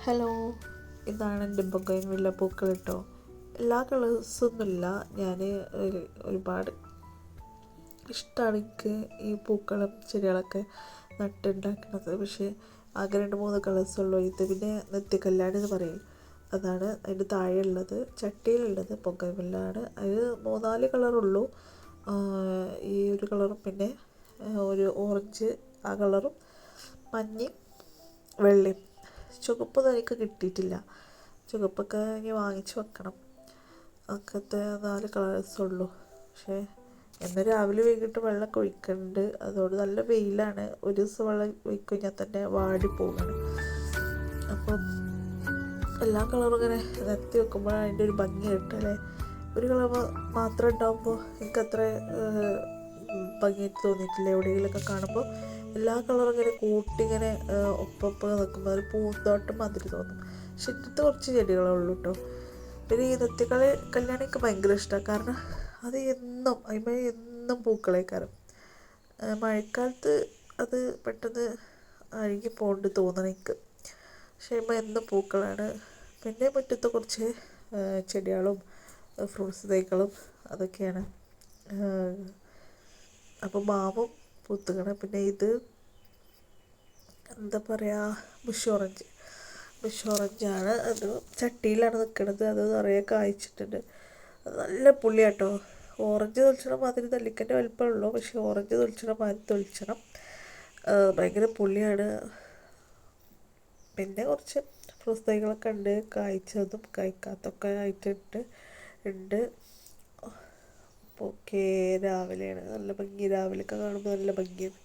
Hello, ഇതാണ് എൻ്റെ bougainvillea പൂക്കൾ കേട്ടോ. എല്ലാ കളേഴ്സൊന്നുമില്ല. ഞാൻ ഒരുപാട് ഇഷ്ടമാണ് എനിക്ക് ഈ പൂക്കളും ചെടികളൊക്കെ നട്ടുണ്ടാക്കുന്നത്. പക്ഷേ ആകെ 2-3 കളേഴ്സുള്ളൂ. ഇത് പിന്നെ നിത്യകല്യാണി എന്ന് പറയും. അതാണ് അതിൻ്റെ താഴെയുള്ളത്. ചട്ടിയിലുള്ളത് ബൊഗൈൻവില്ല ആണ്. അത് 3-4 കളറുള്ളൂ. ഈ ഒരു കളറും പിന്നെ ഒരു ഓറഞ്ച് ആ കളറും മഞ്ഞയും വെള്ളയും. ചുവപ്പൊന്നും എനിക്ക് കിട്ടിയിട്ടില്ല. ചുവപ്പൊക്കെ ഇനി വാങ്ങിച്ച് വെക്കണം. അങ്ങനത്തെ 4 കളേഴ്സുള്ളൂ. പക്ഷേ എന്ന് രാവിലെ വൈകിട്ട് വെള്ളമൊക്കെ ഒഴിക്കുന്നുണ്ട്. അതുകൊണ്ട് നല്ല വെയിലാണ്. ഒരു ദിവസം വെള്ളം ഒഴിച്ച് കഴിഞ്ഞാൽ തന്നെ വാടിപ്പോവുകയാണ്. അപ്പം എല്ലാ കളറും ഇങ്ങനെ നിരത്തി വെക്കുമ്പോഴാണ് അതിൻ്റെ ഒരു ഭംഗി കിട്ടല്ലേ. ഒരു കളർ മാത്രം ഉണ്ടാകുമ്പോൾ എനിക്കത്ര ഭംഗിയായിട്ട് തോന്നിയിട്ടില്ല. എവിടെയെങ്കിലുമൊക്കെ കാണുമ്പോൾ എല്ലാ കളറും ഇങ്ങനെ കൂട്ടി ഇങ്ങനെ ഒപ്പം നിൽക്കുമ്പോൾ ഒരു പൂന്തോട്ടം മാതിരി തോന്നും. പക്ഷെ ഇന്നത്തെ കുറച്ച് ചെടികളേ ഉള്ളൂ കേട്ടോ. പിന്നെ ഈ കല്യാണം എനിക്ക് ഭയങ്കര ഇഷ്ടമാണ്. കാരണം അത് എന്നും പൂക്കളേക്കാരം. മഴക്കാലത്ത് അത് പെട്ടെന്ന് അഴുകി പോകേണ്ടി തോന്നണം എനിക്ക്. പക്ഷേ എന്നും പൂക്കളാണ്. പിന്നെ മുറ്റത്ത് കുറച്ച് ചെടികളും ഫ്രൂട്ട്സ് തൈകളും അതൊക്കെയാണ്. അപ്പോൾ മാവും പൂത്തുക്കണം. പിന്നെ ഇത് എന്താ പറയുക, ബുഷ് ഓറഞ്ചാണ്. അത് ചട്ടിയിലാണ് നിൽക്കുന്നത്. അത് നിറയെ കായ്ച്ചിട്ടുണ്ട്. അത് നല്ല പുളിയാട്ടോ. ഓറഞ്ച് തൊലിച്ചണം മാതിരി നെല്ലിക്കൻ്റെ വലിപ്പമുള്ളൂ. പക്ഷേ ഓറഞ്ച് തൊലിച്ചണം മാതിരി തൊലിച്ചണം. ഭയങ്കര പുളിയാണ്. പിന്നെ കുറച്ച് ഫ്രൂട്ട്സ് തൈകളൊക്കെ ഉണ്ട്. കായ്ച്ചതും കായ്ക്കാത്തൊക്കെ ഉണ്ട്. ഓക്കെ, രാവിലെയാണ് നല്ല ഭംഗി. രാവിലെയൊക്കെ കാണുമ്പോൾ നല്ല ഭംഗിയാണ്.